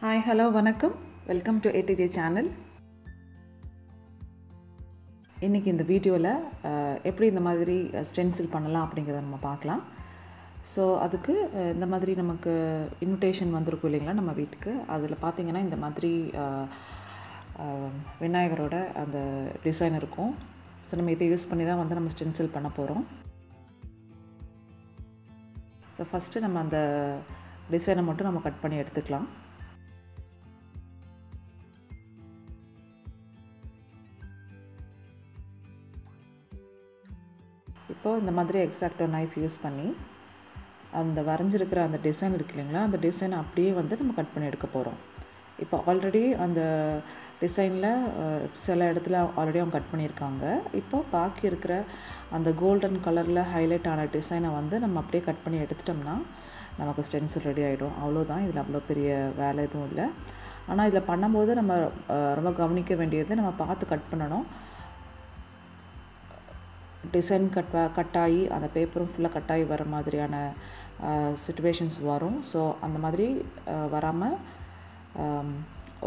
Hi, hello, வணக்கம். Welcome to ATJ channel. இன்னைக்கு இந்த வீடியோவில் எப்படி இந்த மாதிரி ஸ்டென்சில் பண்ணலாம் அப்படிங்கிறத நம்ம பார்க்கலாம். ஸோ அதுக்கு இந்த மாதிரி நமக்கு இன்விடேஷன் வந்திருக்கும் இல்லைங்களா நம்ம வீட்டுக்கு. அதில் பார்த்தீங்கன்னா இந்த மாதிரி விநாயகரோட அந்த டிசைன் இருக்கும். ஸோ நம்ம இதை யூஸ் பண்ணி தான் வந்து நம்ம ஸ்டென்சில் பண்ண போகிறோம். ஸோ ஃபஸ்ட்டு நம்ம அந்த டிசைனை மட்டும் நம்ம கட் பண்ணி எடுத்துக்கலாம். இப்போது இந்த மாதிரி எக்ஸாக்டாக நைஃப் யூஸ் பண்ணி அந்த வரைஞ்சிருக்கிற அந்த டிசைன் இருக்கு இல்லைங்களா, அந்த டிசைனை அப்படியே வந்து நம்ம கட் பண்ணி எடுக்க போகிறோம். இப்போ ஆல்ரெடி அந்த டிசைனில் சில இடத்துல ஆல்ரெடி அவங்க கட் பண்ணியிருக்காங்க. இப்போ பாக்கி இருக்கிற அந்த கோல்டன் கலரில் ஹைலைட் ஆன டிசைனை வந்து நம்ம அப்படியே கட் பண்ணி எடுத்துட்டோம்னா நமக்கு ஸ்டென்சில் ரெடி ஆகிடும். அவ்வளோதான், இதில் அவ்வளோ பெரிய வேலை எதுவும் இல்லை. ஆனால் இதில் பண்ணும்போது நம்ம ரொம்ப கவனிக்க வேண்டியது, நம்ம பார்த்து கட் பண்ணணும். டிசைன் கட்டாகி அந்த பேப்பரும் ஃபுல்லாக கட்டாகி வர மாதிரியான சிச்சுவேஷன்ஸ் வரும். ஸோ அந்த மாதிரி வராமல்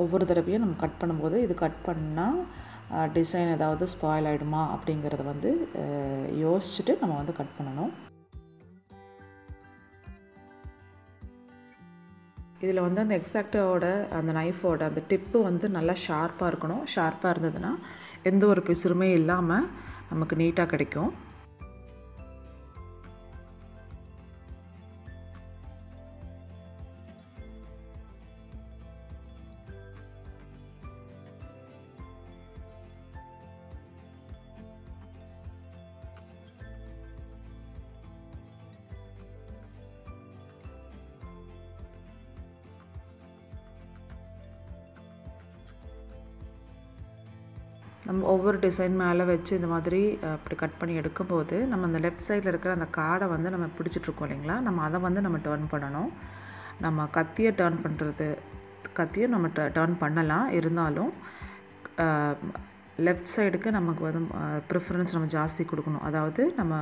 ஒவ்வொரு தடவையும் நம்ம கட் பண்ணும்போது இது கட் பண்ணால் டிசைன் ஏதாவது ஸ்பாயில் ஆகிடுமா அப்படிங்கிறத வந்து யோசிச்சுட்டு நம்ம வந்து கட் பண்ணணும். இதில் வந்து அந்த எக்ஸாக்டோட அந்த நைஃபோட அந்த டிப்பு வந்து நல்லா ஷார்ப்பாக இருக்கணும். ஷார்ப்பாக இருந்ததுன்னா எந்த ஒரு பிசுறுமே இல்லாமல் நமக்கு நீட்டாக கிடைக்கும். நம்ம ஒவ்வொரு டிசைன் மேலே வச்சு இந்த மாதிரி அப்படி கட் பண்ணி எடுக்கும்போது நம்ம அந்த லெஃப்ட் சைடில் இருக்கிற அந்த கார்டை வந்து நம்ம பிடிச்சிட்ருக்கோம் இல்லைங்களா, நம்ம அதை வந்து நம்ம டர்ன் பண்ணணும். நம்ம கத்தியை டர்ன் பண்ணுறது, கத்தியை நம்ம டர்ன் பண்ணலாம். இருந்தாலும் லெஃப்ட் சைடுக்கு நமக்கு வந்து ப்ரிஃபரன்ஸ் நம்ம ஜாஸ்தி கொடுக்கணும். அதாவது நம்ம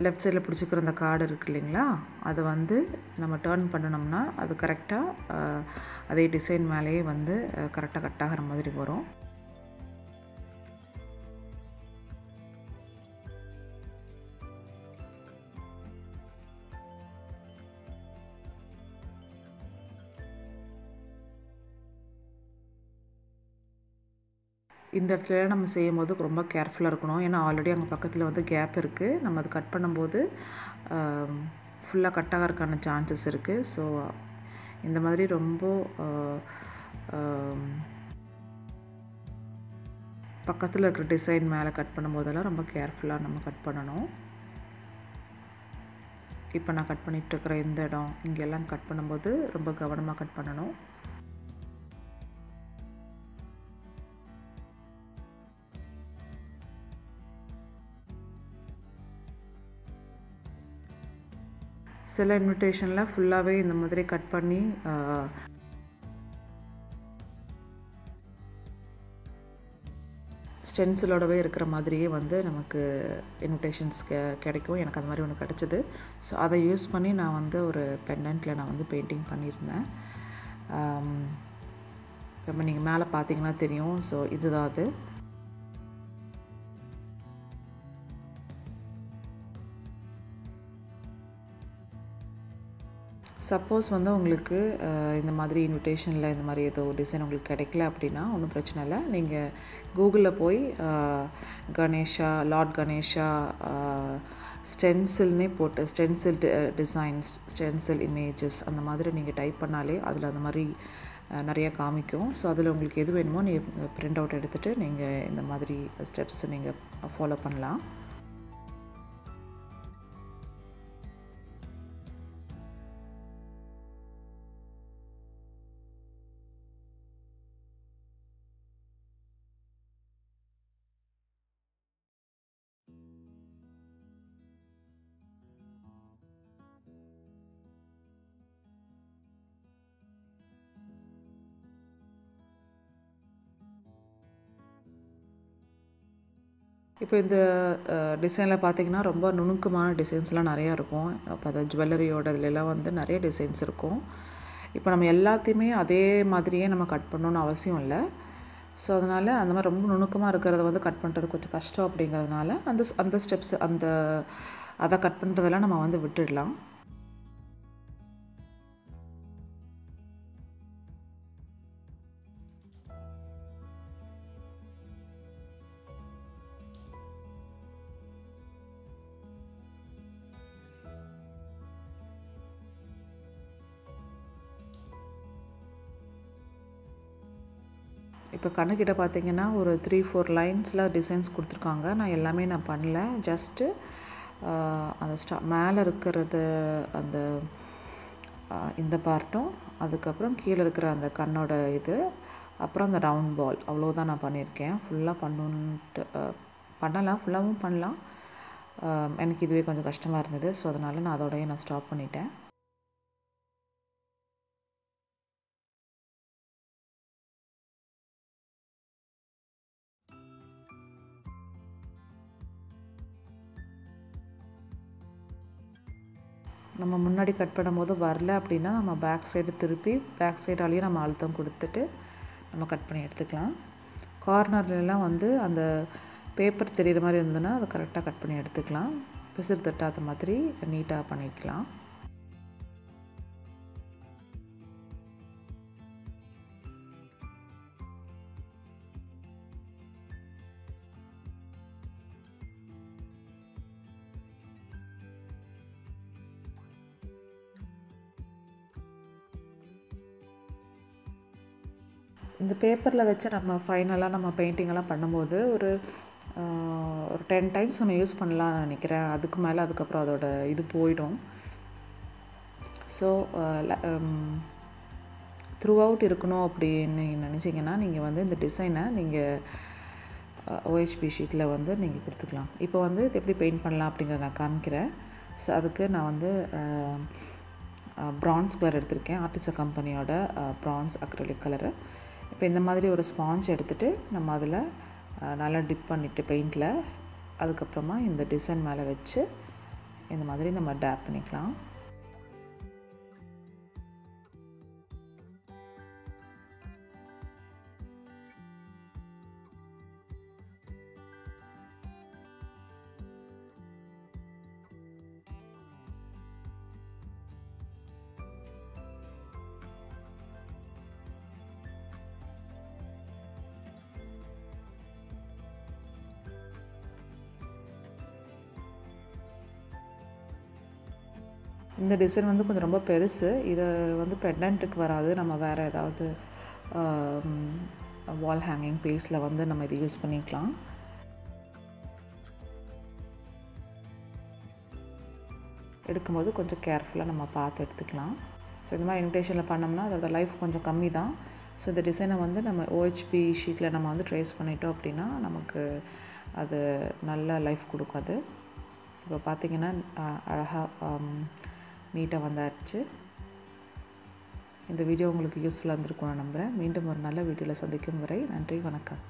லெஃப்ட் சைடில் பிடிச்சிக்கிற அந்த கார்டு இருக்குது இல்லைங்களா, அதை வந்து நம்ம டர்ன் பண்ணணும்னா அது கரெக்டாக அதே டிசைன் மேலேயே வந்து கரெக்டாக கட் ஆகிற மாதிரி வரும். இந்த இடத்துல நம்ம செய்யும்போது ரொம்ப கேர்ஃபுல்லாக இருக்கணும். ஏன்னா ஆல்ரெடி அங்கே பக்கத்தில் வந்து கேப் இருக்குது. நம்ம அது கட் பண்ணும்போது ஃபுல்லாக கட் ஆகிறதுக்கான சான்சஸ் இருக்குது. ஸோ இந்த மாதிரி ரொம்ப பக்கத்தில் இருக்கிற டிசைன் மேலே கட் பண்ணும்போதெல்லாம் ரொம்ப கேர்ஃபுல்லாக நம்ம கட் பண்ணணும். இப்போ நான் கட் பண்ணிகிட்டு இருக்கிற இந்த இடம் இங்கெல்லாம் கட் பண்ணும்போது ரொம்ப கவனமாக கட் பண்ணணும். சில இன்விடேஷனில் ஃபுல்லாகவே இந்த மாதிரி கட் பண்ணி ஸ்டென்சிலோடவே இருக்கிற மாதிரியே வந்து நமக்கு இன்விடேஷன்ஸ் கிடைக்கும். எனக்கு அது மாதிரி ஒன்று கிடச்சிது. ஸோ அதை யூஸ் பண்ணி நான் வந்து ஒரு பெண்டன்ட்டில் நான் வந்து பெயிண்டிங் பண்ணியிருந்தேன். இப்போ நீங்கள் மேலே பார்த்தீங்கன்னா தெரியும். ஸோ இதுதான் அது. சப்போஸ் வந்து உங்களுக்கு இந்த மாதிரி இன்விடேஷனில் இந்த மாதிரி ஏதோ டிசைன் உங்களுக்கு கிடைக்கல அப்படின்னா ஒன்றும் பிரச்சனை இல்லை. நீங்கள் கூகுளில் போய் கணேஷா, லார்ட் கணேஷா ஸ்டென்சில்னே போட்டு ஸ்டென்சில் டிசைன்ஸ், ஸ்டென்சில் இமேஜஸ் அந்த மாதிரி நீங்கள் டைப் பண்ணாலே அதில் அந்த மாதிரி நிறையா காமிக்கும். ஸோ அதில் உங்களுக்கு எது வேணுமோ நீங்கள் பிரிண்ட் அவுட் எடுத்துகிட்டு நீங்கள் இந்த மாதிரி ஸ்டெப்ஸ் நீங்கள் ஃபாலோ பண்ணலாம். இப்போ இந்த டிசைனில் பார்த்தீங்கன்னா ரொம்ப நுணுக்கமான டிசைன்ஸ்லாம் நிறையா இருக்கும். அப்போ அந்த ஜுவல்லரியோட இதுலலாம் வந்து நிறைய டிசைன்ஸ் இருக்கும். இப்போ நம்ம எல்லாத்தையுமே அதே மாதிரியே நம்ம கட் பண்ணணும்னு அவசியம் இல்லை. ஸோ அதனால் அந்த மாதிரி ரொம்ப நுணுக்கமாக இருக்கிறத வந்து கட் பண்ணுறது கொஞ்சம் கஷ்டம் அப்படிங்கிறதுனால அந்த ஸ்டெப்ஸ் அதை கட் பண்ணுறதெல்லாம் நம்ம வந்து விட்டுடலாம். இப்போ கண்ணுக்கிட்ட பார்த்தீங்கன்னா ஒரு 3-4 லைன்ஸில் டிசைன்ஸ் கொடுத்துருக்காங்க. நான் எல்லாமே பண்ணல. ஜஸ்ட்டு அந்த மேலே இருக்கிறது அந்த இந்த பார்ட்டும், அதுக்கப்புறம் கீழே இருக்கிற அந்த கண்ணோட இது, அப்புறம் அந்த ரவுண்ட் பால், அவ்வளோதான் நான் பண்ணியிருக்கேன். ஃபுல்லாக பண்ணலாம், ஃபுல்லாகவும் பண்ணலாம். எனக்கு இதுவே கொஞ்சம் கஷ்டமாக இருந்தது. ஸோ அதனால் நான் அதோடய ஸ்டாப் பண்ணிட்டேன். நம்ம முன்னாடி கட் பண்ணும்போது வரல அப்படின்னா நம்ம பேக் சைடு திருப்பி பேக் சைடாலேயே நம்ம அழுத்தம் கொடுத்துட்டு நம்ம கட் பண்ணி எடுத்துக்கலாம். கார்னர்லாம் வந்து அந்த பேப்பர் தெரிகிற மாதிரி இருந்ததுன்னா அதை கரெக்டாக கட் பண்ணி எடுத்துக்கலாம். பிசிறு தட்டாத மாதிரி நீட்டாக பண்ணிக்கலாம். இந்த பேப்பரில் வச்சு நம்ம ஃபைனலாக நம்ம பெயிண்டிங்கெல்லாம் பண்ணும்போது ஒரு 10 டைம்ஸ் நம்ம யூஸ் பண்ணலாம்னு நினைக்கிறேன். அதுக்கு மேலே அதுக்கப்புறம் அதோட இது போயிடும். ஸோ த்ரூ அவுட் இருக்கணும் அப்படின்னு நினச்சிங்கன்னா நீங்கள் வந்து இந்த டிசைனை நீங்கள் OHP ஷீட்டில் வந்து நீங்கள் கொடுத்துக்கலாம். இப்போ வந்து இது எப்படி பெயிண்ட் பண்ணலாம் அப்படிங்கிறத நான் காமிக்கிறேன். ஸோ அதுக்கு நான் வந்து ப்ரான்ஸ் கலர் எடுத்திருக்கேன். ஆர்டிசா கம்பெனியோட ப்ரான்ஸ் அக்ரிலிக் கலரு. இப்போ இந்த மாதிரி ஒரு ஸ்பாஞ்ச் எடுத்துகிட்டு நம்ம அதில் நல்லா டிப் பண்ணிவிட்டு பெயிண்டில், அதுக்கப்புறமா இந்த டிசைன் மேலே வச்சு இந்த மாதிரி நம்ம டேப் பண்ணிக்கலாம். இந்த டிசைன் வந்து கொஞ்சம் ரொம்ப பெருசு. இதை வந்து பெண்டன்ட்டுக்கு வராது. நம்ம வேறு ஏதாவது வால் ஹேங்கிங் பீஸில் வந்து நம்ம இதை யூஸ் பண்ணிக்கலாம். எடுக்கும்போது கொஞ்சம் கேர்ஃபுல்லாக நம்ம பார்த்து எடுத்துக்கலாம். ஸோ இந்த மாதிரி இன்விடேஷனில் பண்ணோம்னா அதோட லைஃப் கொஞ்சம் கம்மி தான். ஸோ இந்த டிசைனை வந்து நம்ம OHP ஷீட்டில் நம்ம வந்து ட்ரேஸ் பண்ணிட்டோம் அப்படின்னா நமக்கு அது நல்ல லைஃப் கொடுக்கும் அது. ஸோ இப்போ பார்த்திங்கன்னா அழகாக நீட்டாக வந்தாச்சு. இந்த வீடியோ உங்களுக்கு யூஸ்ஃபுல்லாக இருந்திருக்கும் நான் நம்புகிறேன். மீண்டும் ஒரு நல்ல வீடியோவில் சந்திக்கும் வரை நன்றி, வணக்கம்.